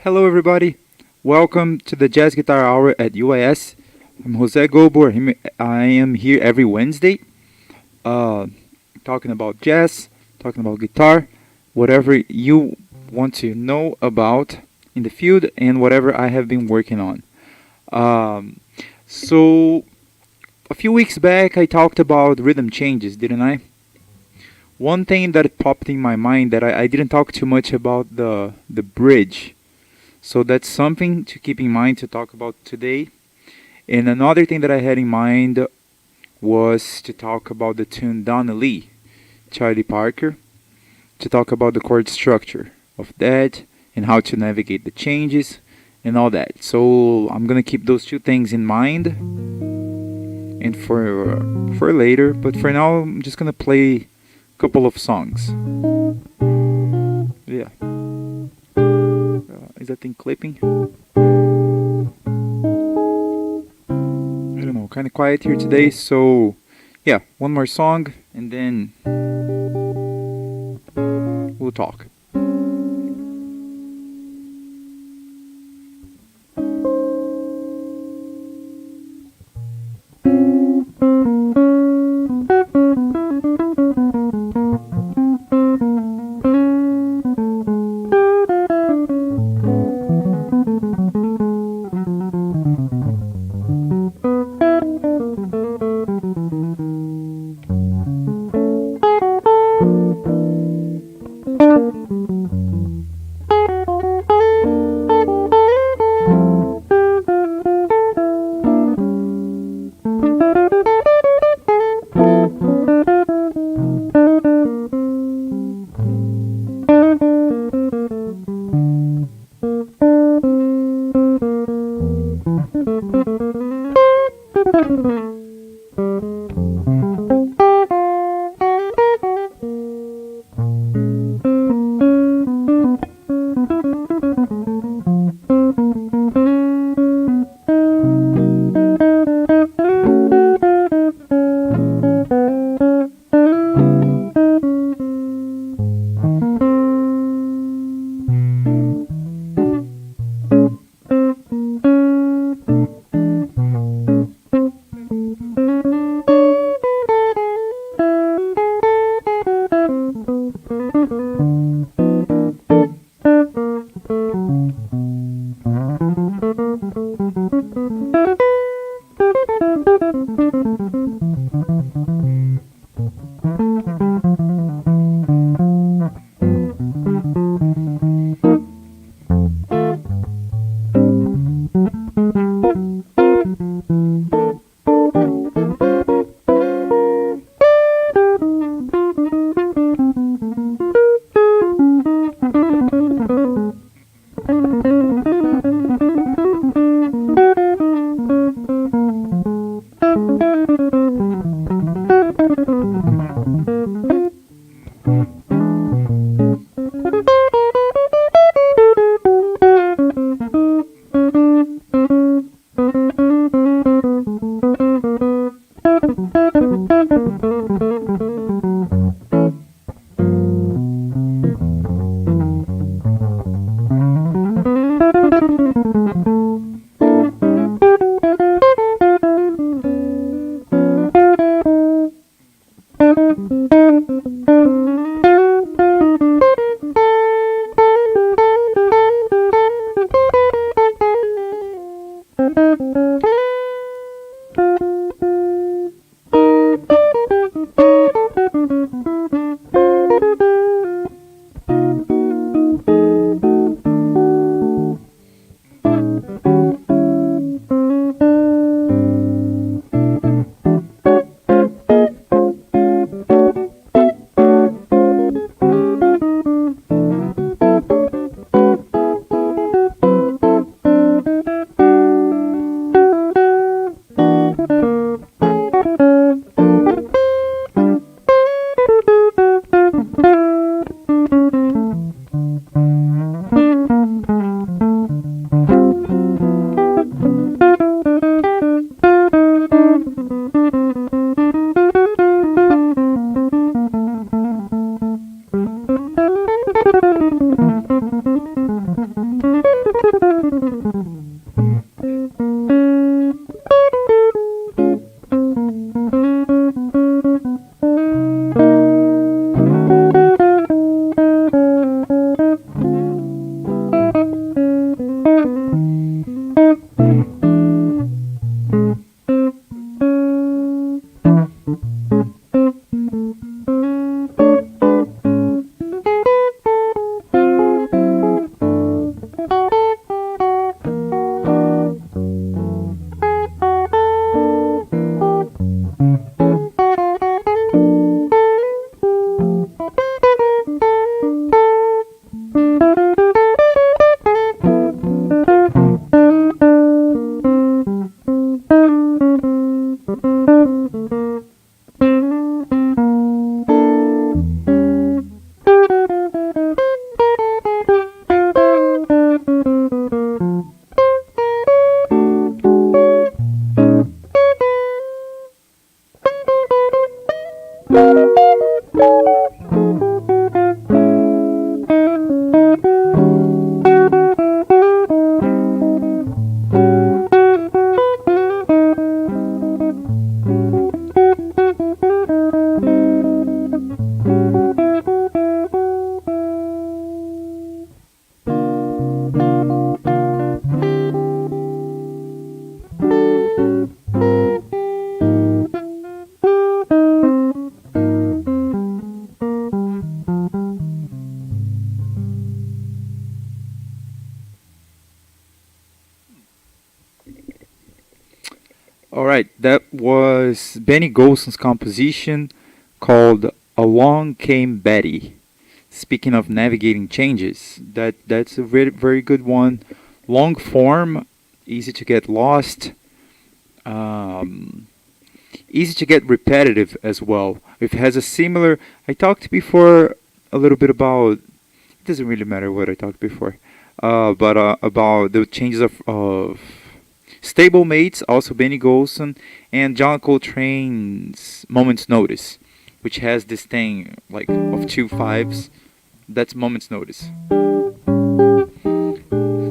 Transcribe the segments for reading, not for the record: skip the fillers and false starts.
Hello, everybody. Welcome to the Jazz Guitar Hour at UIS. I'm Jose Gobor. I am here every Wednesday, uh, talking about jazz, talking about guitar, whatever you want to know about in the field, and whatever I have been working on. Um, so, a few weeks back, I talked about rhythm changes, didn't I? One thing that popped in my mind that I didn't talk too much about the bridge. So that's something to keep in mind to talk about today. And another thing that I had in mind was to talk about the tune Donna Lee, Charlie Parker, to talk about the chord structure of that and how to navigate the changes and all that. So I'm gonna keep those two things in mind and for later. But for now, I'm just gonna play a couple of songs. Yeah. Is that thing clipping? I don't know, kind of quiet here today, so yeah, one more song and then we'll talk. All right, that was Benny Golson's composition called "Along Came Betty." Speaking of navigating changes, that's a very good one. Long form, easy to get lost, um, easy to get repetitive as well. If it has a similar, I talked before a little bit about. It doesn't really matter what I talked before, but about the changes of Stable Mates, also Benny Golson, and John Coltrane's Moment's Notice, which has this thing like of two fives. That's Moment's Notice.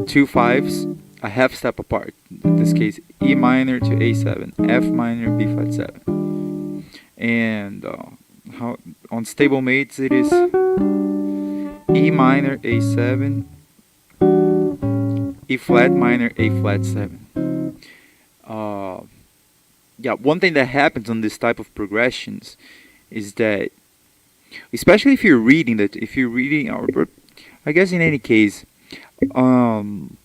Two fives, a half step apart. In this case, E minor to A7, F minor, B flat 7. And how on Stable Mates it is E minor, A7, E flat minor, A flat 7. Uh, yeah, one thing that happens on this type of progressions is that, especially if you're reading, or I guess in any case, um,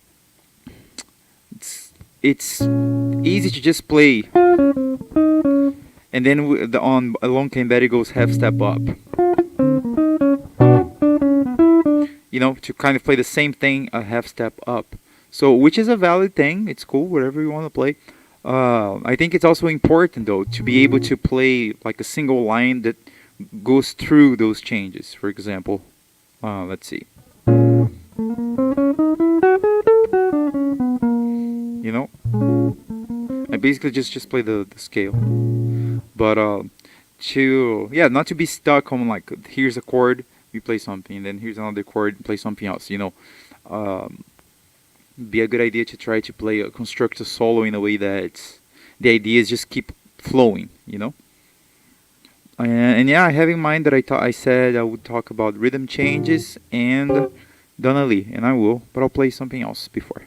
it's easy to just play, and then the on Along Came Betty goes half step up. You know, to kind of play the same thing a half step up. So, which is a valid thing. It's cool, whatever you want to play. I think it's also important though to be able to play like a single line that goes through those changes. For example, let's see. You know, I basically just play the scale, but to not to be stuck on like here's a chord, we play something, and then here's another chord, and play something else. You know, um, Be a good idea to try to play a construct a solo in a way that the ideas just keep flowing, you know. And yeah, I have in mind that I said I would talk about rhythm changes and Donna Lee, and I will, but I'll play something else before.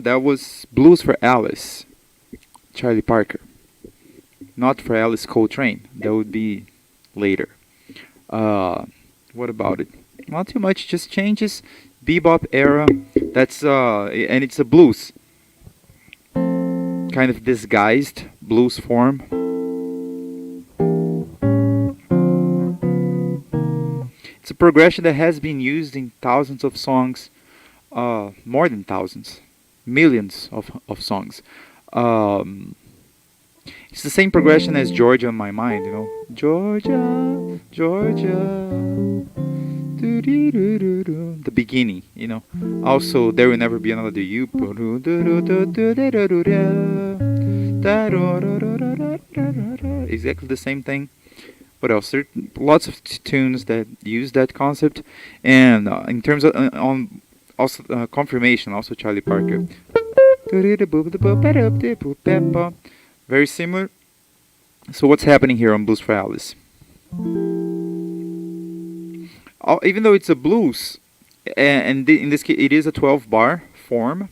That was Blues for Alice, Charlie Parker. Not for Alice Coltrane. That would be later. Uh, what about it? Not too much, just changes. Bebop era. That's and it's a blues, kind of disguised blues form. It's a progression that has been used in thousands of songs, more than thousands, millions of songs. Um, it's the same progression as Georgia on My Mind, you know. Georgia, Georgia, doo-dee-doo-doo-doo. The beginning, you know. Also, There Will Never Be Another You. Exactly the same thing. What else? There are lots of tunes that use that concept, and in terms of on also confirmation, also Charlie Parker. Very similar. So what's happening here on Blues for Alice? Even though it's a blues, and in this case it is a 12 bar form,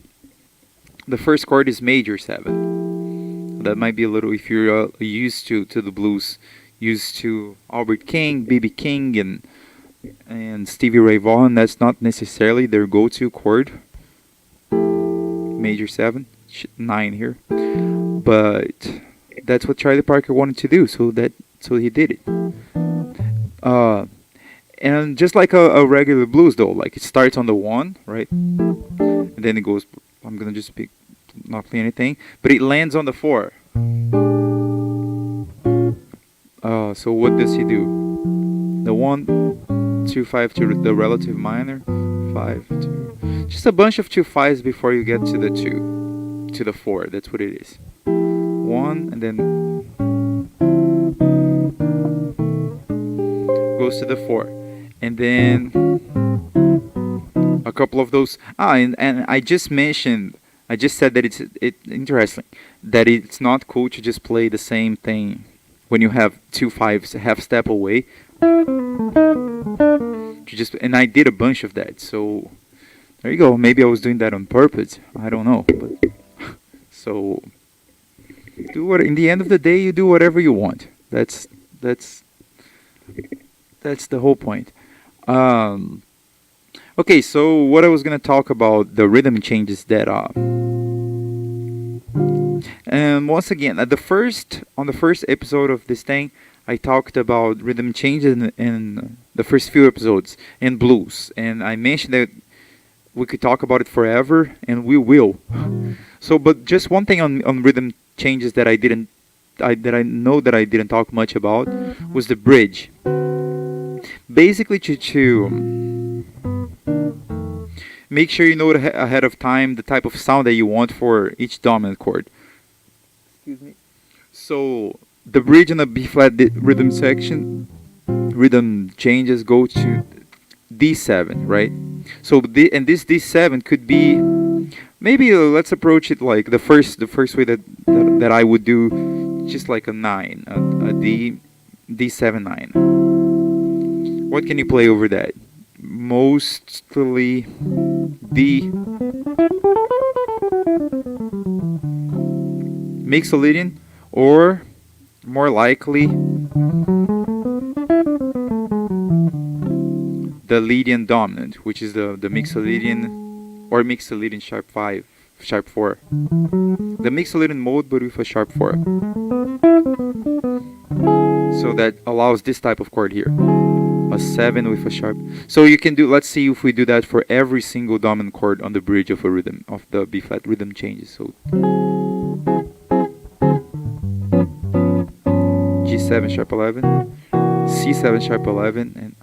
the first chord is major 7. That might be a little, if you're used to the blues, used to Albert King, B.B. King, and Stevie Ray Vaughan, that's not necessarily their go-to chord. Major 7, 9 here, but that's what Charlie Parker wanted to do, so he did it. And just like a regular blues, though, like it starts on the 1, right, and then it goes. I'm gonna just not play anything, but it lands on the 4. So what does he do? The 1, 2, 5 to the relative minor, 5, 2. Just a bunch of 2 5s before you get to the 2, to the 4. That's what it is. 1, and then goes to the 4, and then a couple of those. And I just said that it's interesting that it's not cool to just play the same thing when you have 2 5s half step away. And I did a bunch of that, so there you go. Maybe I was doing that on purpose. I don't know, but so in the end of the day, you do whatever you want. That's the whole point. Okay, so what I was gonna talk about, the rhythm changes that and once again, on the first episode of this thing, I talked about rhythm changes in the first few episodes in blues, and I mentioned that we could talk about it forever, and we will. So, but just one thing on rhythm changes that I know that I didn't talk much about was the bridge. Basically, to make sure you know ahead of time the type of sound that you want for each dominant chord. Excuse me. So the bridge in the B flat rhythm section, rhythm changes go to D7, right? So this D7 could be, maybe let's approach it like the first way that I would do, just like a 9, a D7 9. What can you play over that? Mostly D. Mixolydian, or more likely the Lydian dominant, which is the Mixolydian or Mixolydian sharp 5, sharp 4. The Mixolydian mode, but with a sharp 4. So that allows this type of chord here. A 7 with a sharp. So you can do, let's see if we do that for every single dominant chord on the bridge of a rhythm, of the B flat rhythm changes. So G7 sharp 11, C7 sharp 11, and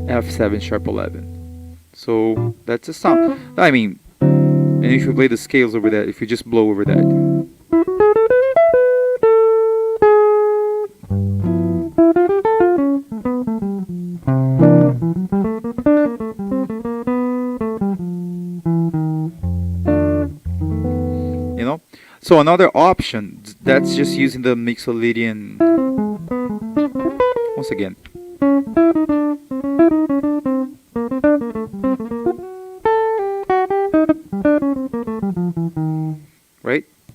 F7 sharp 11. So that's a sound. I mean, and if you play the scales over that, if you just blow over that. You know? So another option, that's just using the Mixolydian. Once again.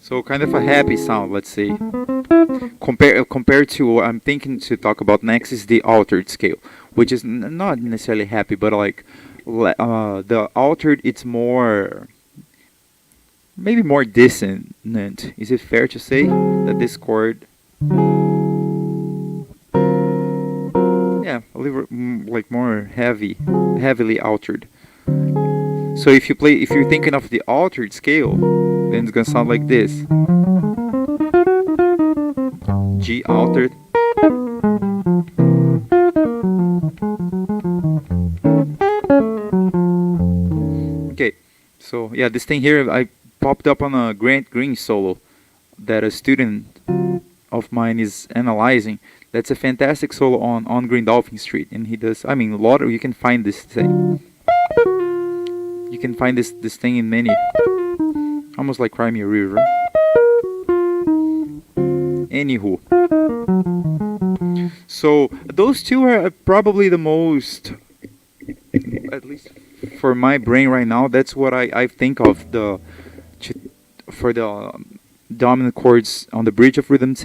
So kind of a happy sound, let's say. Compared to what I'm thinking to talk about next is the altered scale, which is not necessarily happy, but like the altered, it's more maybe more dissonant. Is it fair to say that this chord, yeah, a little like more heavily altered? So if you're thinking of the altered scale, then it's gonna sound like this: G altered. Okay, so yeah, this thing here I popped up on a Grant Green solo that a student of mine is analyzing. That's a fantastic solo on Green Dolphin Street, and he does. I mean, a lot of you can find this thing. You can find this thing in many, almost like Crimea River. Anywho, so those two are probably the most, at least for my brain right now. That's what I think of for the dominant chords on the bridge of rhythm.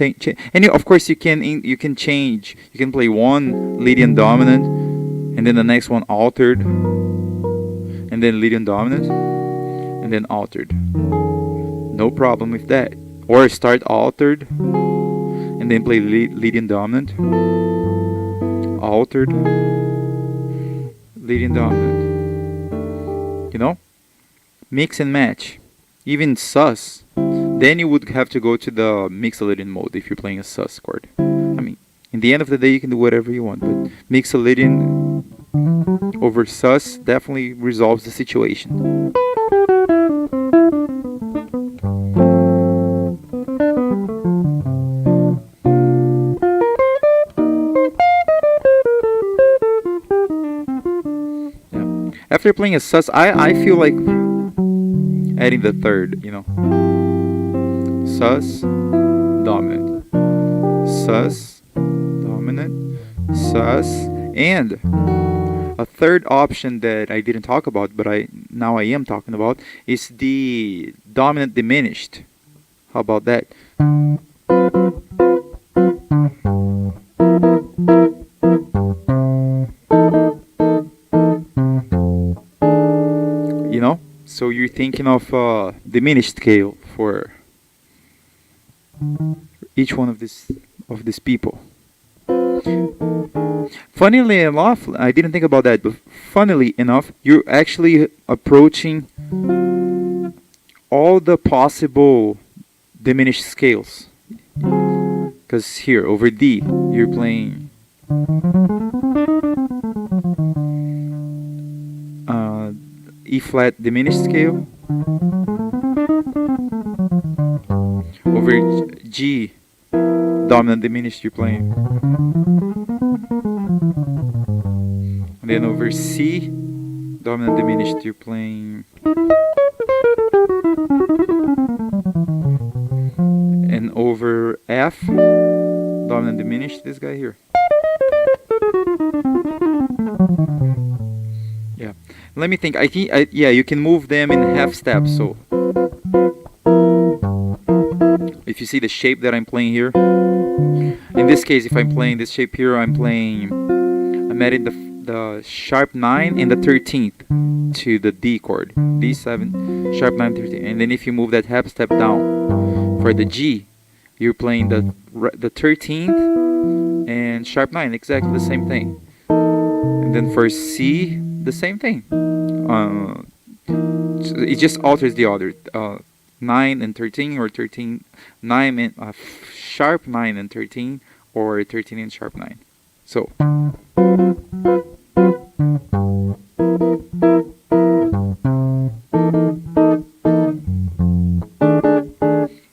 And of course you can change. You can play one Lydian dominant, and then the next one altered, and then Lydian dominant, and then altered. No problem with that. Or start altered, and then play Lydian dominant, altered, Lydian dominant. You know, mix and match. Even sus. Then you would have to go to the Mixolydian mode if you're playing a sus chord. I mean, in the end of the day, you can do whatever you want, but Mixolydian over sus definitely resolves the situation. Yeah. After playing a sus, I feel like adding the third, you know. Sus, dominant. Sus, dominant. Sus, and a third option that I didn't talk about, but now I am talking about, is the dominant diminished. How about that? You know? So you're thinking of diminished scale for each one of these people. Funnily enough, I didn't think about that, but funnily enough, you're actually approaching all the possible diminished scales. Because here, over D, you're playing E flat diminished scale. Over G, dominant diminished, you're playing. And then over C, dominant diminished, you're playing. And over F, dominant diminished, this guy here. Yeah. Let me think. Yeah, you can move them in half steps. So if you see the shape that I'm playing here, in this case, if I'm playing this shape here, I'm adding the sharp 9 and the 13th to the D chord. D7, sharp 9, 13. And then if you move that half step down for the G, you're playing the 13th and sharp 9, exactly the same thing. And then for C, the same thing. It just alters the order. 9 and 13, or 13, 9 and sharp 9 and 13, or 13 and sharp 9. So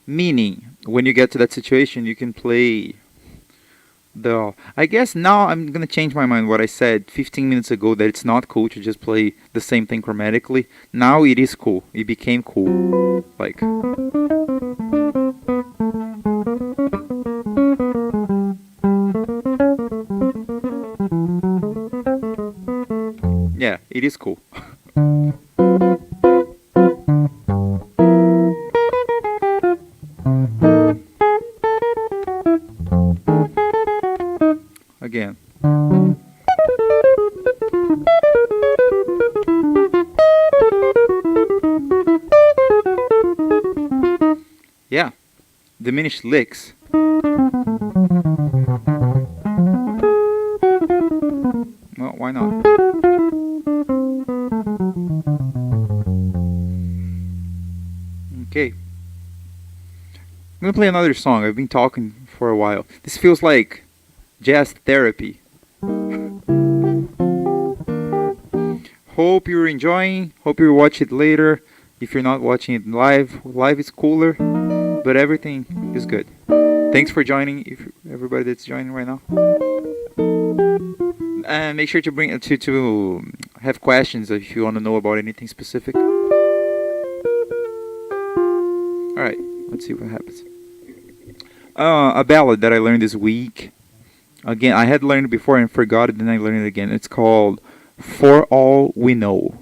meaning when you get to that situation, you can play I guess now I'm gonna change my mind. What I said 15 minutes ago, that it's not cool to just play the same thing chromatically. Now it is cool. It became cool. Like, yeah, it is cool. Again. Yeah, diminished licks. Well, why not? Okay. I'm gonna play another song. I've been talking for a while. This feels like jazz therapy. Hope you're enjoying. Hope you watch it later. If you're not watching it live is cooler, but everything is good. Thanks for joining. If everybody that's joining right now, and make sure to bring to have questions if you want to know about anything specific. All right, let's see what happens. A ballad that I learned this week. Again, I had learned it before and forgot it, then I learned it again. It's called "For All We Know."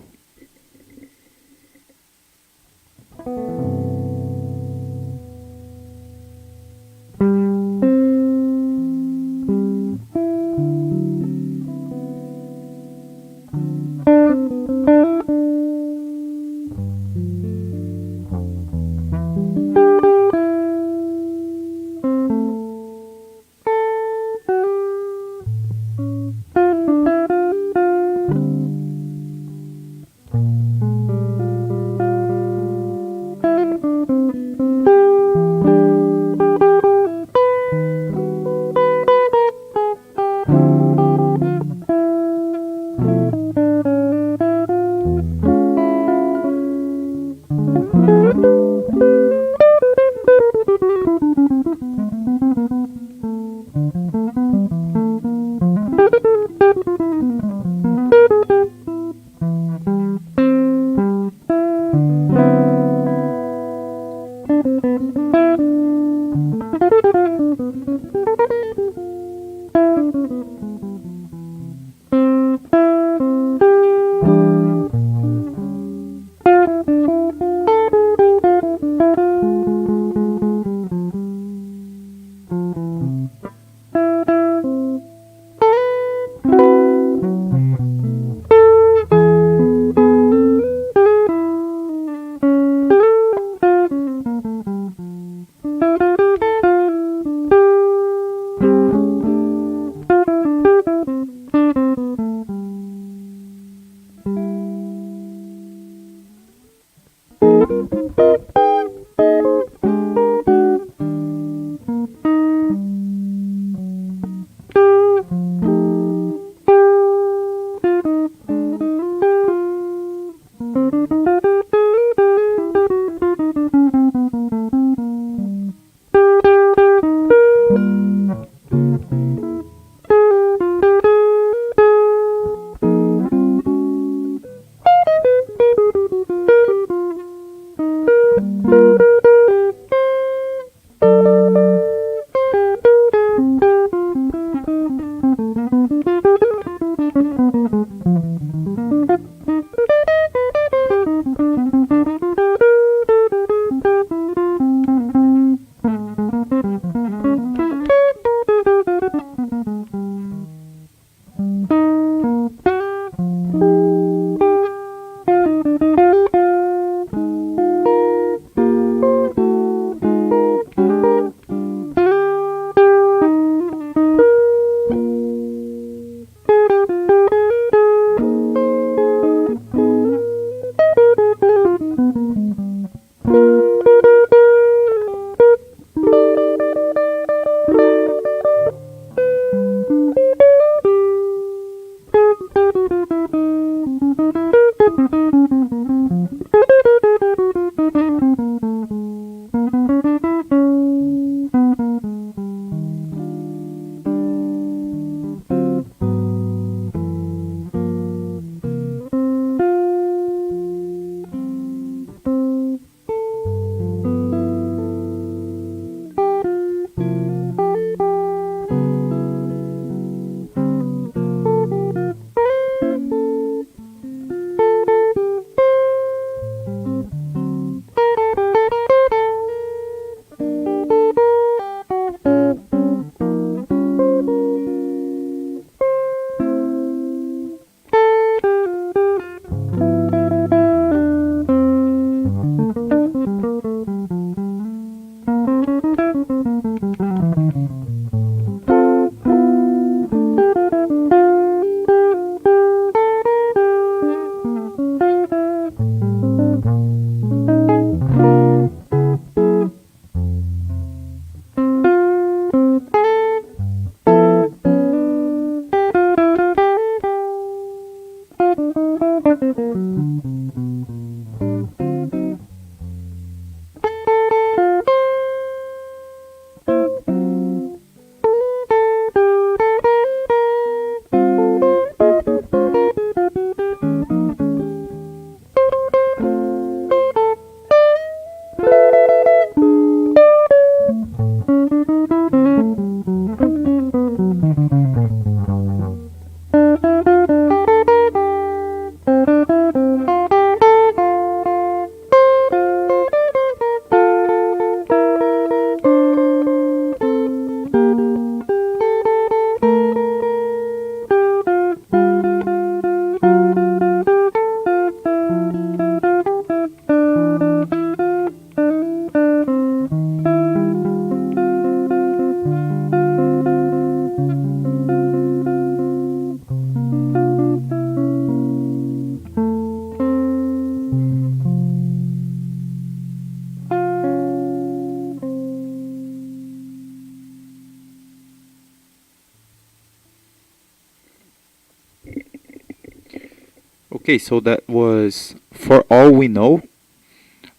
Okay, so that was For All We Know,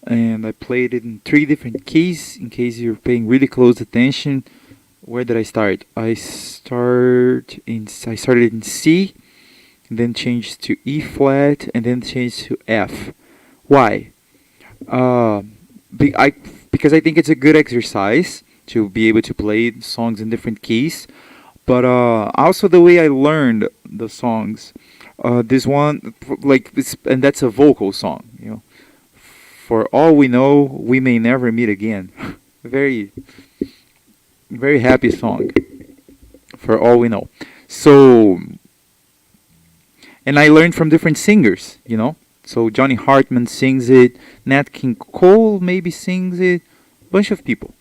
and I played it in three different keys. In case you're paying really close attention, where did I start? I started in C, and then changed to E flat, and then changed to F. Why? Uh, because I think it's a good exercise to be able to play songs in different keys. But also the way I learned the songs. This one, like this, and that's a vocal song. For all we know, we may never meet again. Very, very happy song. For all we know. So, and I learned from different singers. So Johnny Hartman sings it, Nat King Cole maybe sings it, bunch of people.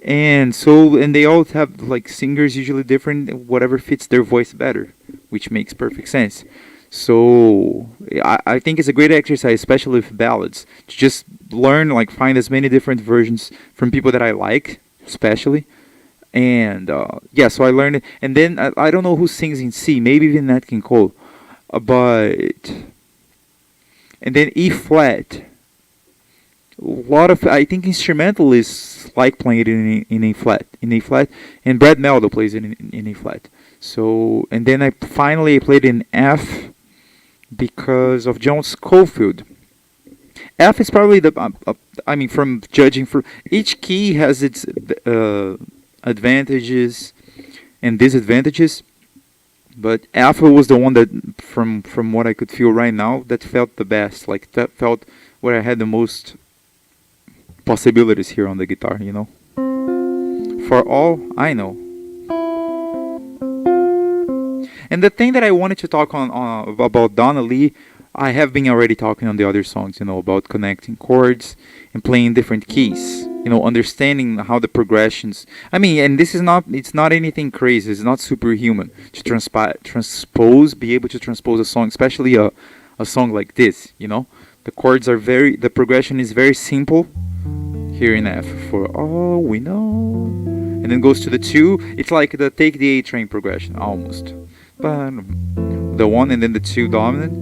And they all have like singers usually different, whatever fits their voice better, which makes perfect sense. So I think it's a great exercise, especially with ballads, to just learn, like find as many different versions from people that I like, especially. And yeah, so I learned it. And then I don't know who sings in C, maybe even Nat King Cole. But and then E flat. A lot of I think instrumentalists like playing it in A flat, and Brad Meldo plays it in A flat. So and then I finally played in F because of John Scofield. F is probably I mean, from judging for each key has its advantages and disadvantages. But Alpha was the one that, from what I could feel right now, that felt the best. Like that felt where I had the most possibilities here on the guitar. For all I know. And the thing that I wanted to talk on about Donna Lee, I have been already talking on the other songs, about connecting chords and playing different keys. Understanding how the progressions. I mean, and it's not anything crazy. It's not superhuman to be able to transpose a song, especially a song like this. The progression is very simple here in F. For all we know, and then goes to the 2. It's like the Take the A Train progression almost. But the 1 and then the 2 dominant.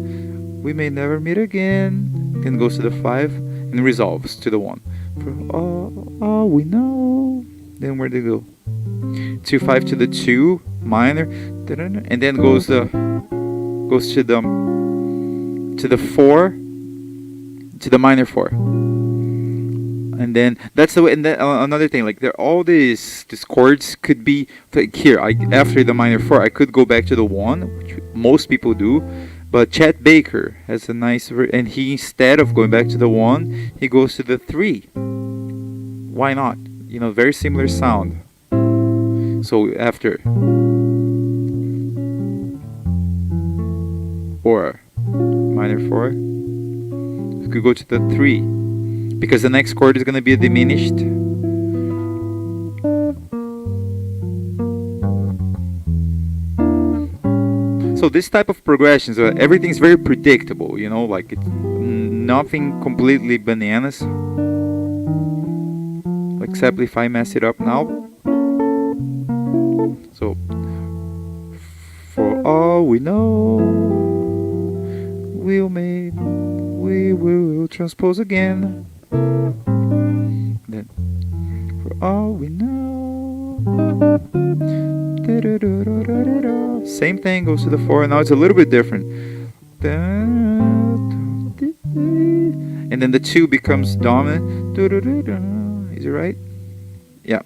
We may never meet again. Then goes to the 5 and resolves to the 1. For all we know. Then where they go? 2-5 to the 2 minor, and then goes to the 4, to the minor 4. And then that's the way. And then another thing, like all these chords could be like here. After the minor 4, I could go back to the 1, which most people do. But Chet Baker has a nice, and he, instead of going back to the 1, he goes to the 3. Why not? Very similar sound. So after 4, minor 4, we could go to the 3, because the next chord is going to be a diminished. So this type of progressions, everything's very predictable, like it's nothing completely bananas, except if I mess it up now. So, for all we know, we will transpose again. Then, for all we know. Same thing goes to the 4. Now it's a little bit different. And then the 2 becomes dominant. Is it right? Yeah.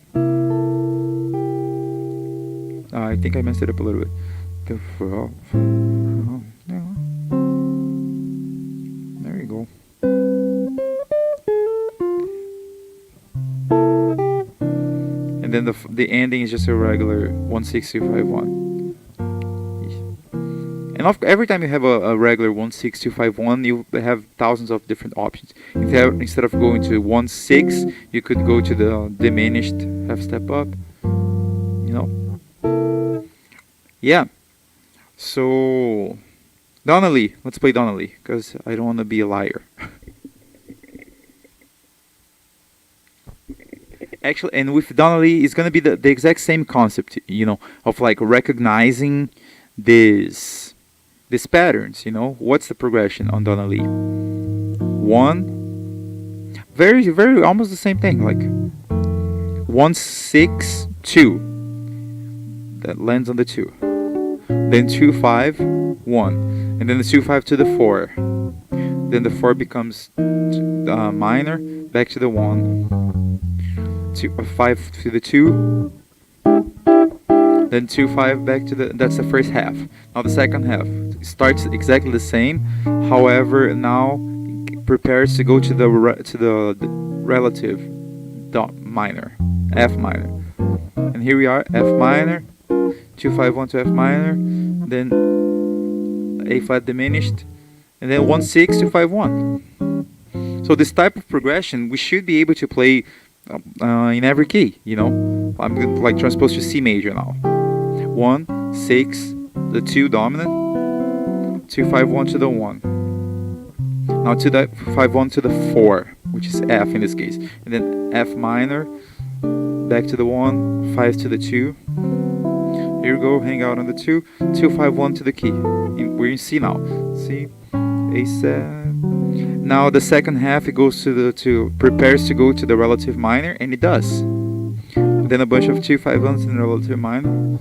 I think I messed it up a little bit. There you go. And then the ending is just a regular 1-6-2-5-1. And every time you have a regular 1-6-2-5-1, you have thousands of different options. Instead of going to 1-6, you could go to the diminished half step up. Yeah. So Donnelly, let's play Donnelly, because I don't want to be a liar. Actually, and with Donnelly, it's gonna be the exact same concept, of like recognizing this these patterns. What's the progression on Donna Lee? One, very, very, almost the same thing, like 1 6 2, that lands on the 2, then 2 5 1, and then the 2 5 to the 4, then the 4 becomes minor, back to the 1, 5 to the 2, then 2 5 back to the. That's the first half. Now the second half starts exactly the same, however now prepares to go to the relative minor, F minor, and here we are, F minor, 2 5 1 to F minor, then A flat diminished, and then 1 6 2 5 1. So this type of progression we should be able to play in every key. I'm going to like transpose to C major now. 1 6, the 2 dominant, 2 5 1 to the 1. Now 2 5 1 to the 4, which is F in this case, and then F minor, back to the 1, 5 to the 2. Here we go, hang out on the 2, 2 5 1 to the key. We're in C now. C, A7. Now the second half it goes prepares to go to the relative minor, and it does. Then a bunch of 2 5 1s in the relative minor.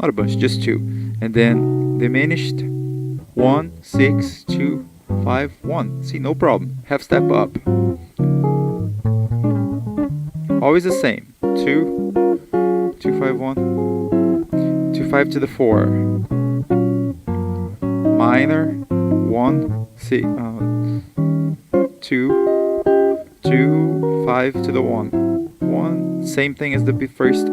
Not a bunch, just 2. And then diminished 1 6 2 5 1. See, no problem. Half step up. Always the same. 2 2 5 1. 2 5 to the 4. Minor 1 6 2 2 5 to the 1. 1. Same thing as the first.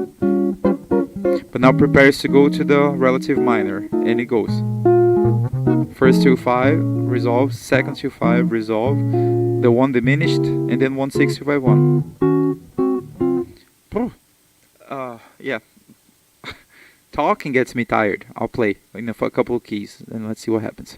But now prepares to go to the relative minor, and it goes. First 2 5 resolve, second 2 5 resolve, the 1 diminished, and then 1 6 2 5 1. Yeah. Talking gets me tired. I'll play in a couple of keys, and let's see what happens.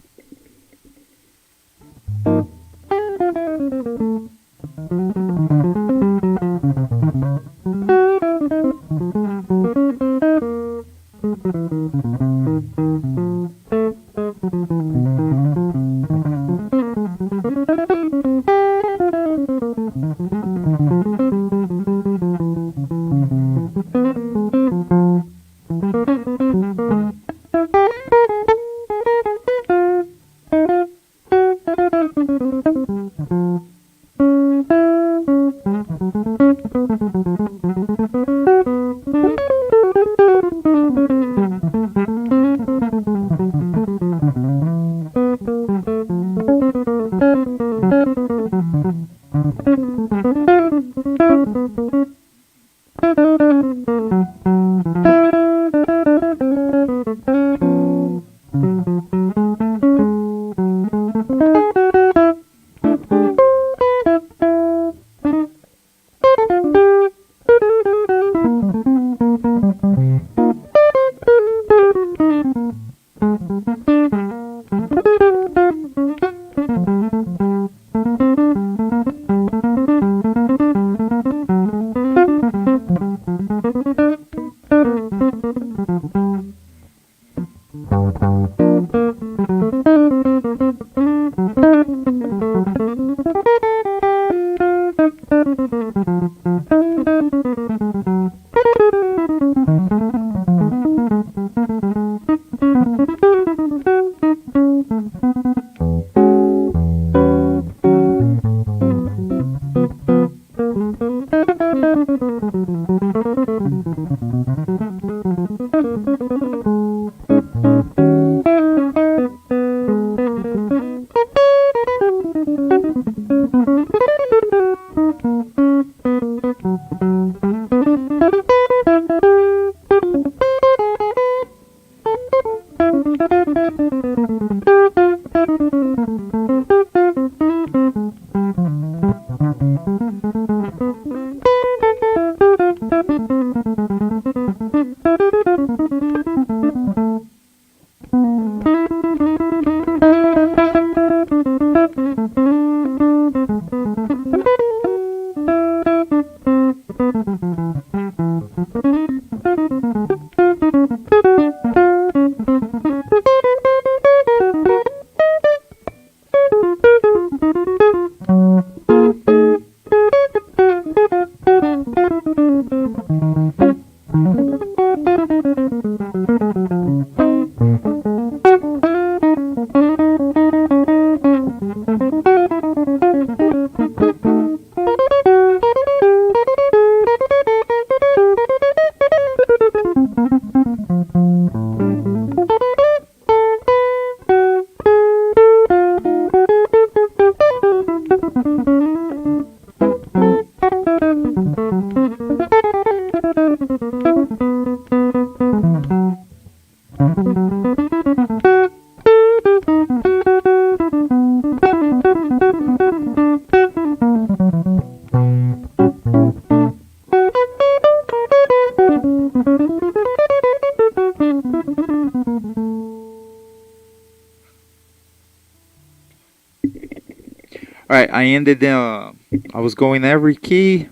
Alright, I ended. I was going every key.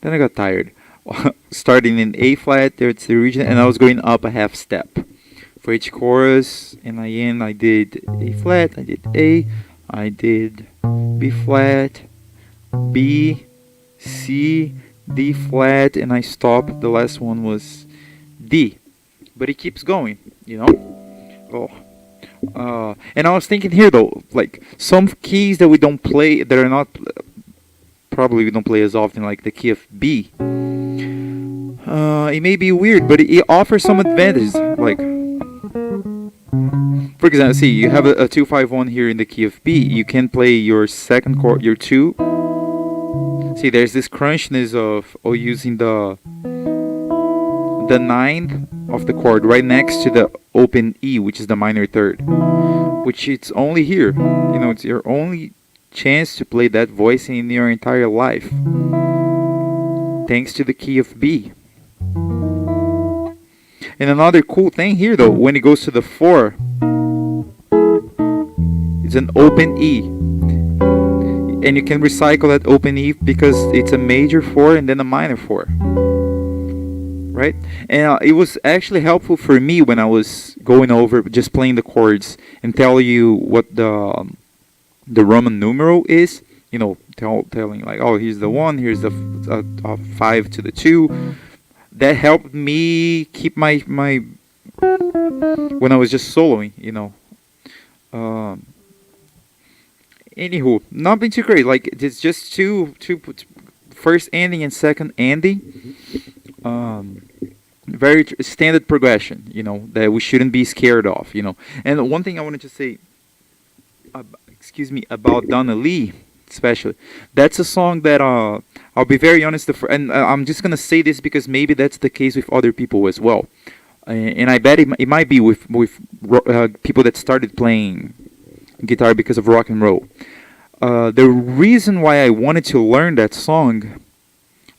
Then I got tired. Starting in A flat, there's the region, and I was going up a half step for each chorus. And I did A flat, I did A, I did B flat, B, C, D flat, and I stopped. The last one was D. But it keeps going, you know. Oh. And I was thinking here though, like some keys that we don't play, that are not probably we don't play as often, like the key of B. It may be weird, but it offers some advantages. Like, for example, see, you have a 2-5-1 here in the key of B. You can play your second chord, your 2. See, there's this crunchness of using the 9th of the chord right next to the open E, which is the minor third, which it's only here. You know, it's your only chance to play that voice in your entire life, thanks to the key of B. And another cool thing here, though, when it goes to the 4, it's an open E. And you can recycle that open E because it's a major 4 and then a minor 4. Right? And it was actually helpful for me when I was going over just playing the chords and tell you what the Roman numeral is. You know, telling like, oh, here's the 1, here's the 5 to the 2. That helped me keep my when I was just soloing, you know. Anywho, nothing too great. Like, it's just two first ending and second ending. Very standard progression, you know, that we shouldn't be scared of, you know. And one thing I wanted to say, about Donna Lee, especially, that's a song that I'll be very honest, and I'm just gonna say this because maybe that's the case with other people as well, and I bet it might be with people that started playing guitar because of rock and roll. The reason why I wanted to learn that song,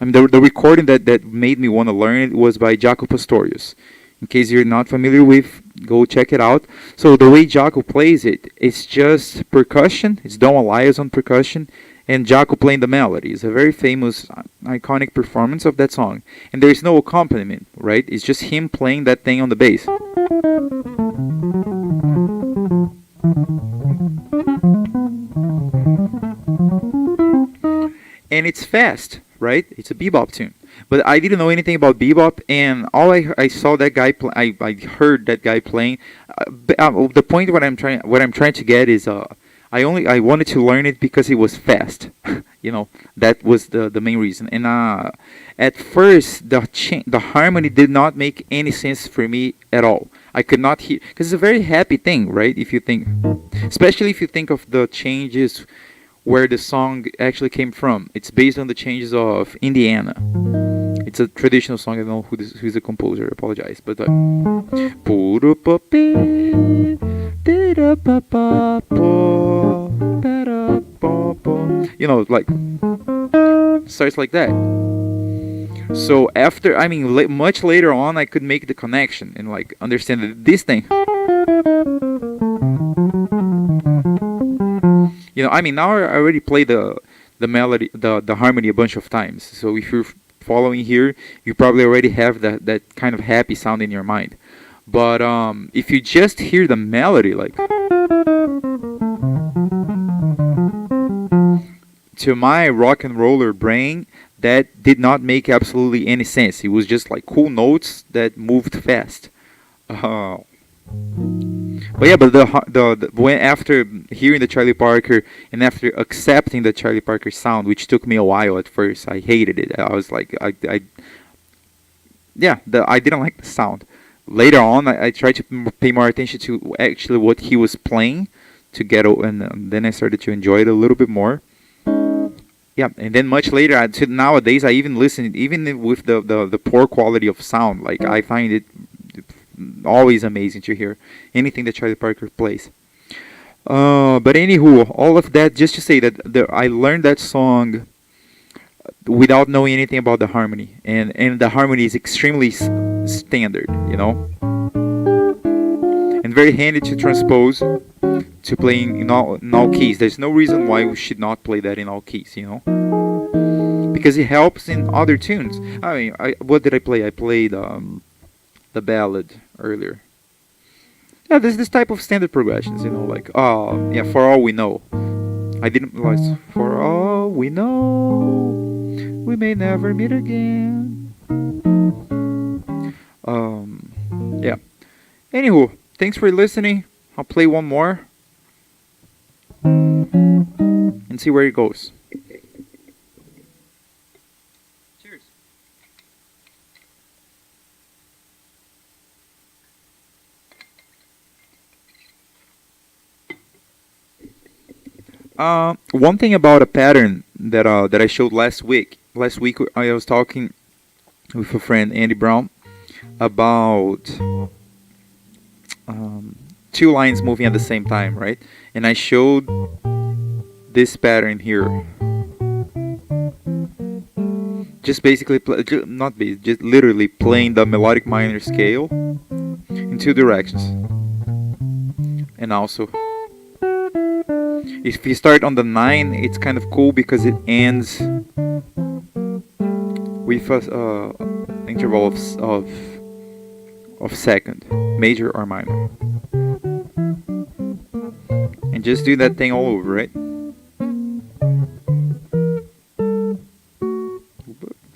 I mean, the recording that made me want to learn it was by Jaco Pastorius. In case you're not familiar with, go check it out. So the way Jaco plays it, it's just percussion. It's Dom Elias on percussion, and Jaco playing the melody. It's a very famous, iconic performance of that song. And there's no accompaniment, right? It's just him playing that thing on the bass. And it's fast, right? It's a bebop tune. But I didn't know anything about bebop, and all I saw that guy I heard that guy playing. The point what I'm trying to get is I wanted to learn it because it was fast. You know, that was the main reason. And at first the harmony did not make any sense for me at all. I could not hear, because it's a very happy thing, right? If you think, especially if you think of the changes where the song actually came from. It's based on the changes of Indiana. It's a traditional song. I don't know who's the composer. I apologize, but you know, like starts like that. So after, I mean, much later on, I could make the connection and like understand that this thing. You know, I mean, now I already played the melody, the harmony a bunch of times. So if you're following here, you probably already have that kind of happy sound in your mind. But if you just hear the melody, like, to my rock and roller brain, that did not make absolutely any sense. It was just like cool notes that moved fast. But yeah, but when after hearing the Charlie Parker and after accepting the Charlie Parker sound, which took me a while at first, I hated it. I was like, I didn't like the sound. Later on, I tried to pay more attention to actually what he was playing to get, and then I started to enjoy it a little bit more. Yeah, and then much later, nowadays, I even listen, even with the poor quality of sound, like I find it always amazing to hear anything that Charlie Parker plays. But anywho, all of that just to say that I learned that song without knowing anything about the harmony, and the harmony is extremely standard, you know, and very handy to transpose to playing in all keys. There's no reason why we should not play that in all keys, you know? Because it helps in other tunes. I mean, what did I play? I played the ballad earlier. Yeah, there's this type of standard progressions, you know, like, yeah, for all we know. I didn't realize, for all we know, we may never meet again. Yeah. Anywho, thanks for listening. I'll play one more and see where it goes. Cheers. One thing about a pattern that I showed last week. Last week I was talking with a friend, Andy Brown, about two lines moving at the same time, right? And I showed this pattern here. Just basically, not just literally playing the melodic minor scale in two directions. And also, if you start on the 9, it's kind of cool because it ends with a interval of second, major or minor. And just do that thing all over, right?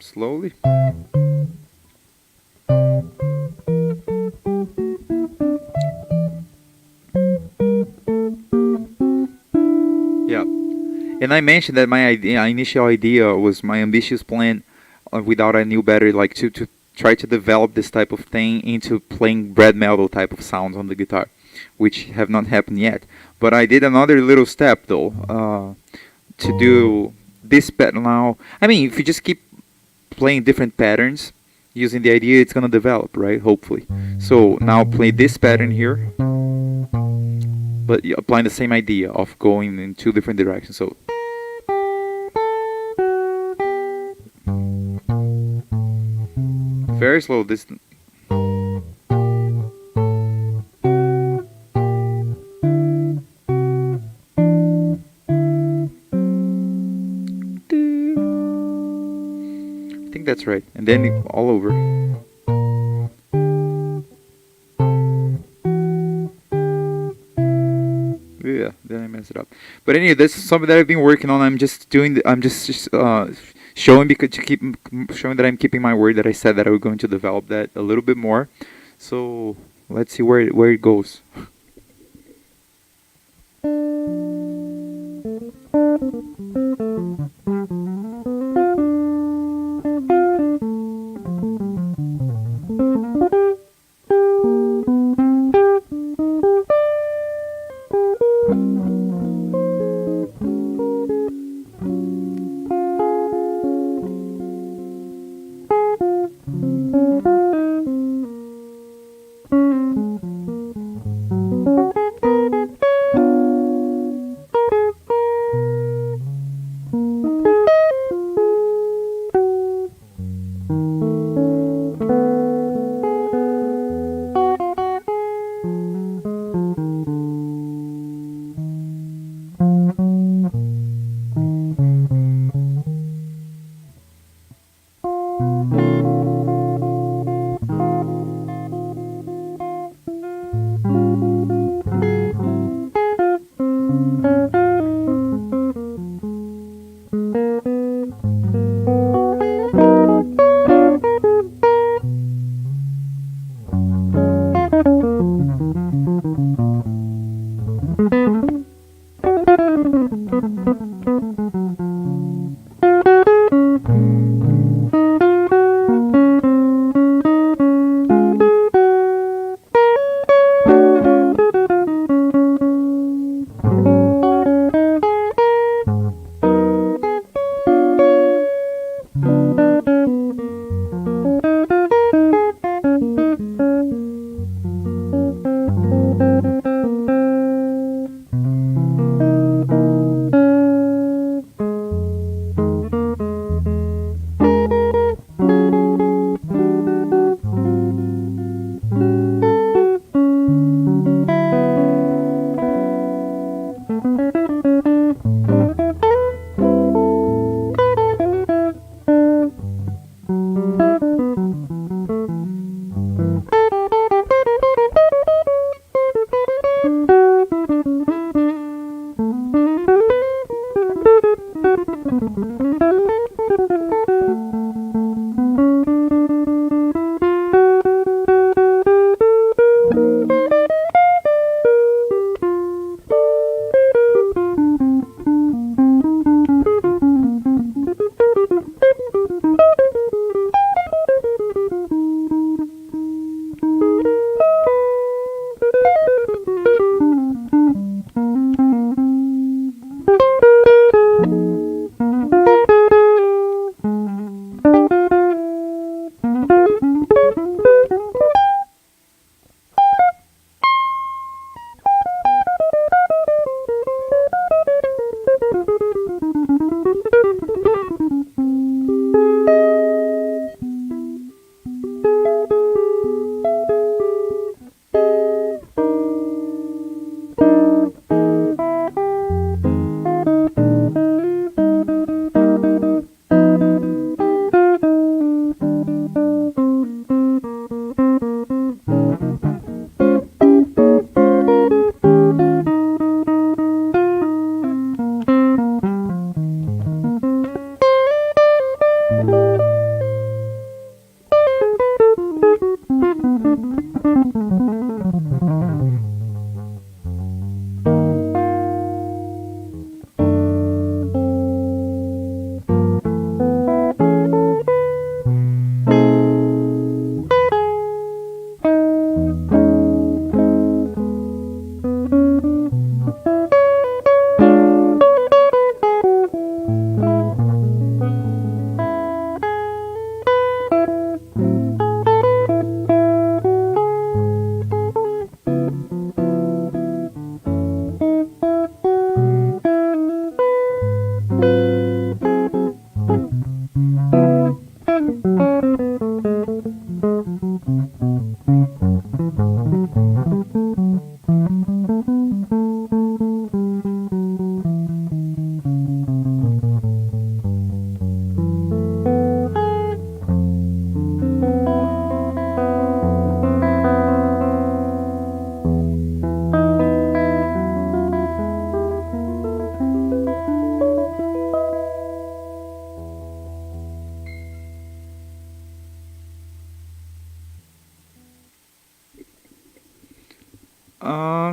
Slowly. Yeah. And I mentioned that my initial idea was my ambitious plan without I knew better, like to try to develop this type of thing into playing bread metal type of sounds on the guitar, which have not happened yet. But I did another little step though, to do this pattern now. I mean, if you just keep playing different patterns using the idea, it's gonna develop, right? Hopefully. So now play this pattern here, but applying the same idea of going in two different directions. So very slow. This. I think that's right. And then all over. Yeah, then I messed it up. But anyway, this is something that I've been working on. I'm just doing. I'm just showing because to keep showing that I'm keeping my word that I said that I was going to develop that a little bit more. So let's see where it goes.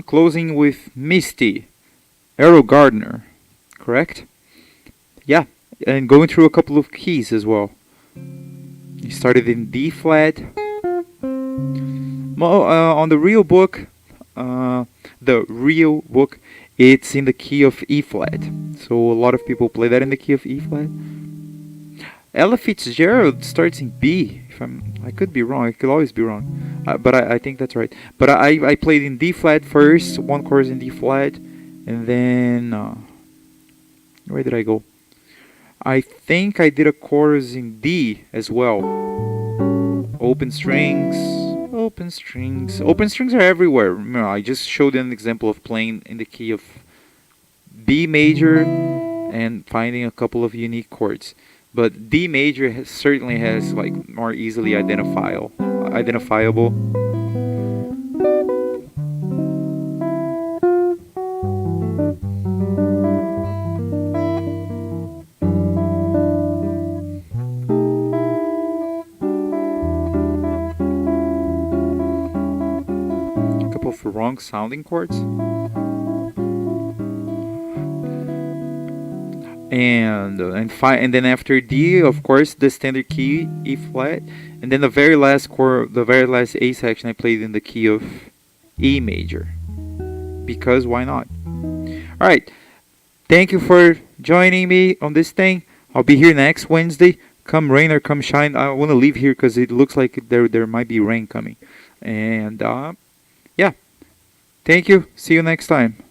Closing with Misty, Arrow Gardner, correct? Yeah, and going through a couple of keys as well. You started in D flat. Well, on the real book, it's in the key of E flat. So a lot of people play that in the key of E flat. Ella Fitzgerald starts in B. I could be wrong. I could always be wrong, but I think that's right. But I played in D flat first, one chorus in D flat, and then where did I go? I think I did a chorus in D as well. Open strings, open strings, open strings are everywhere. Remember, I just showed an example of playing in the key of B major and finding a couple of unique chords. But D major certainly has like more easily identifiable. A couple of wrong sounding chords. And then after D, of course, the standard key E flat, and then the very last A section I played in the key of E major, because why not? All right, thank you for joining me on this thing. I'll be here next Wednesday. Come rain or come shine, I want to leave here because it looks like there might be rain coming. And yeah, thank you. See you next time.